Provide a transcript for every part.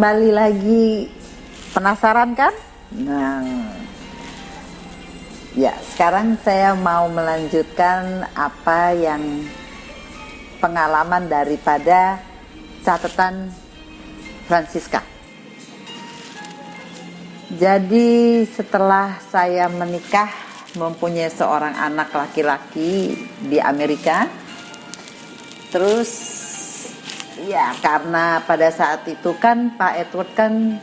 kembali lagi. Penasaran kan? Nah, ya sekarang saya mau melanjutkan apa yang pengalaman daripada catatan Francisca. Jadi setelah saya menikah, mempunyai seorang anak laki-laki di Amerika, terus ya karena pada saat itu kan Pak Edward kan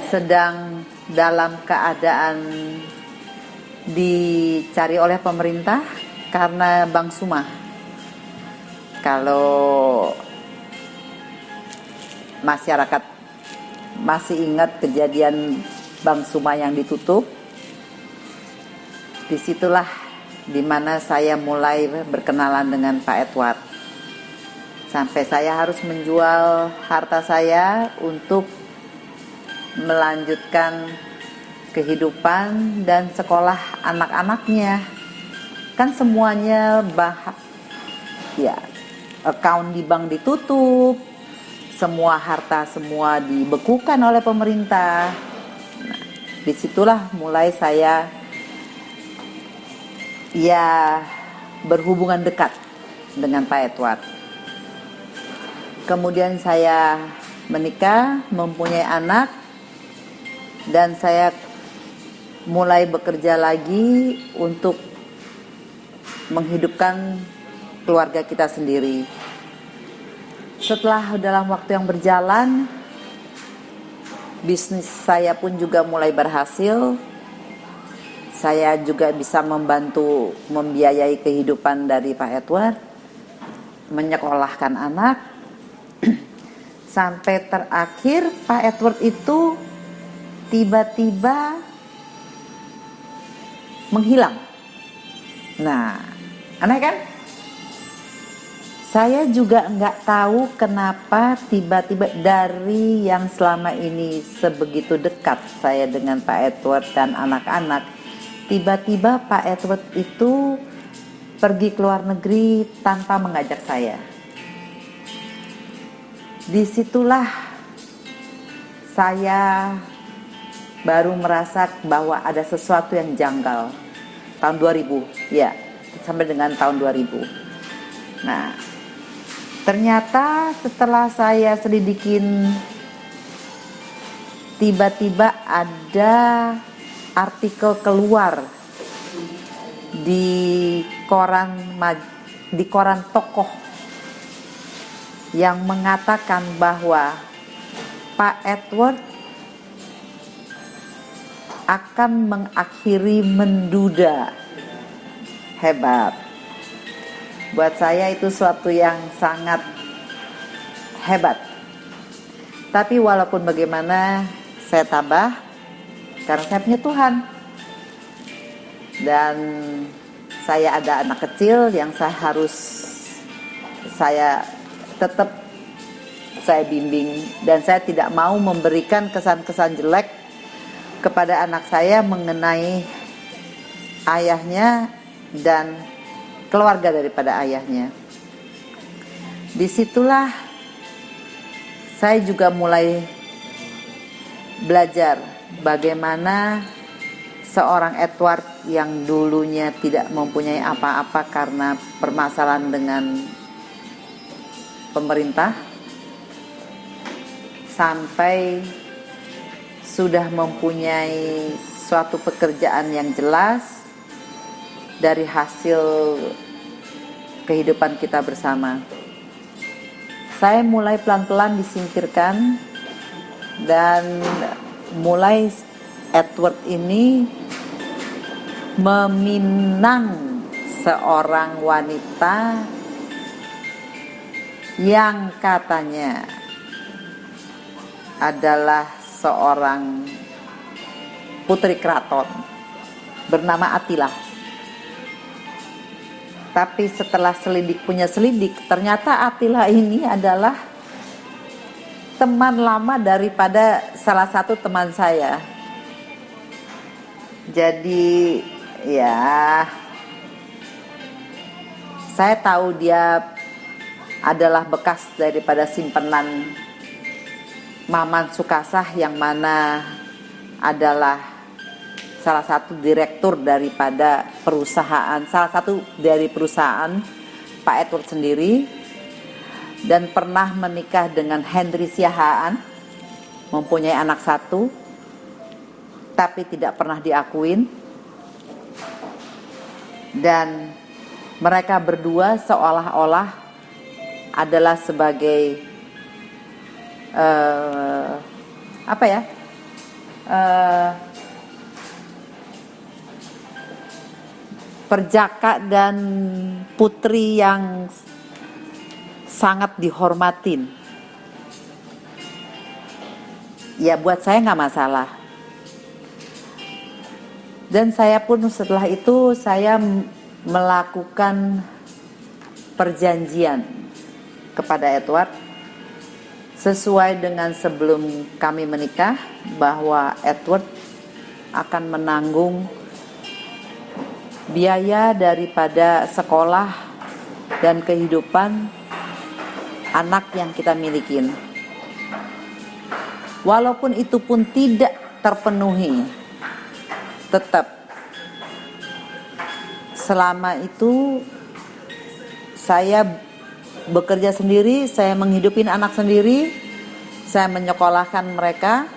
sedang dalam keadaan dicari oleh pemerintah karena Bank Suma. Kalau masyarakat masih ingat kejadian Bank Suma yang ditutup, disitulah dimana saya mulai berkenalan dengan Pak Edward. Sampai saya harus menjual harta saya untuk melanjutkan kehidupan dan sekolah anak-anaknya. Kan semuanya account di bank ditutup, semua harta semua dibekukan oleh pemerintah. Nah, disitulah mulai saya berhubungan dekat dengan Pak Edward. Kemudian saya menikah, mempunyai anak, dan saya mulai bekerja lagi untuk menghidupkan keluarga kita sendiri. Setelah dalam waktu yang berjalan, bisnis saya pun juga mulai berhasil. Saya juga bisa membantu membiayai kehidupan dari Pak Edward, menyekolahkan anak, sampai terakhir Pak Edward itu tiba-tiba menghilang. Nah, aneh kan? Saya juga nggak tahu kenapa tiba-tiba dari yang selama ini sebegitu dekat saya dengan Pak Edward dan anak-anak, tiba-tiba Pak Edward itu pergi ke luar negeri tanpa mengajak saya. Disitulah saya baru merasa bahwa ada sesuatu yang janggal. Tahun 2000, ya, sampai dengan tahun 2000. Nah, ternyata setelah saya selidikin, tiba-tiba ada artikel keluar di koran tokoh yang mengatakan bahwa Pak Edward akan mengakhiri menduda. Hebat. Buat saya itu suatu yang sangat hebat. Tapi walaupun bagaimana, saya tabah karena saya punya Tuhan. Dan saya ada anak kecil yang saya tetap saya bimbing, dan saya tidak mau memberikan kesan-kesan jelek kepada anak saya mengenai ayahnya dan keluarga daripada ayahnya. Disitulah saya juga mulai belajar bagaimana seorang Edward yang dulunya tidak mempunyai apa-apa karena permasalahan dengan pemerintah, sampai sudah mempunyai suatu pekerjaan yang jelas dari hasil kehidupan kita bersama. Saya mulai pelan-pelan disingkirkan, dan mulai Edward ini meminang seorang wanita yang katanya adalah seorang putri keraton bernama Attila. Tapi setelah punya selidik, ternyata Attila ini adalah teman lama daripada salah satu teman saya. Jadi ya, saya tahu dia adalah bekas daripada simpenan Maman Sukasah yang mana adalah salah satu direktur daripada perusahaan, salah satu dari perusahaan Pak Edward sendiri, dan pernah menikah dengan Henry Siahaan, mempunyai anak satu, tapi tidak pernah diakuin. Dan mereka berdua seolah-olah adalah sebagai perjaka dan putri yang sangat dihormatin. Ya buat saya nggak masalah. Dan saya pun setelah itu saya melakukan perjanjian kepada Edward sesuai dengan sebelum kami menikah, bahwa Edward akan menanggung biaya daripada sekolah dan kehidupan anak yang kita miliki. Walaupun itu pun tidak terpenuhi, tetap selama itu saya bekerja sendiri, saya menghidupin anak sendiri, saya menyekolahkan mereka.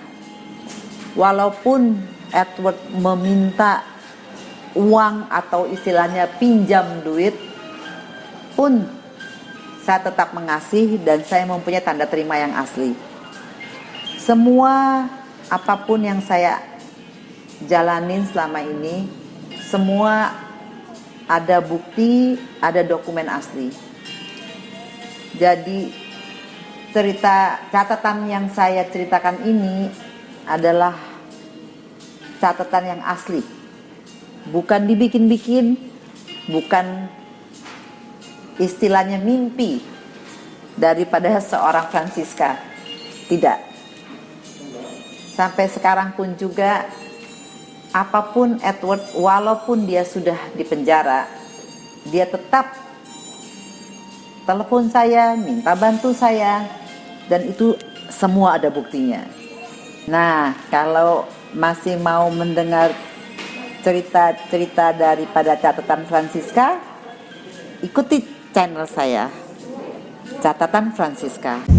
Walaupun Edward meminta uang atau istilahnya pinjam duit pun, saya tetap mengasih dan saya mempunyai tanda terima yang asli. Semua apapun yang saya jalanin selama ini, semua ada bukti, ada dokumen asli. Jadi catatan yang saya ceritakan ini adalah catatan yang asli, bukan dibikin-bikin, bukan istilahnya mimpi daripada seorang Francisca. Tidak. Sampai sekarang pun juga, apapun Edward, walaupun dia sudah di penjara, dia tetap telepon saya, minta bantu saya, dan itu semua ada buktinya. Nah, kalau masih mau mendengar cerita-cerita daripada catatan Francisca, ikuti channel saya, Catatan Francisca.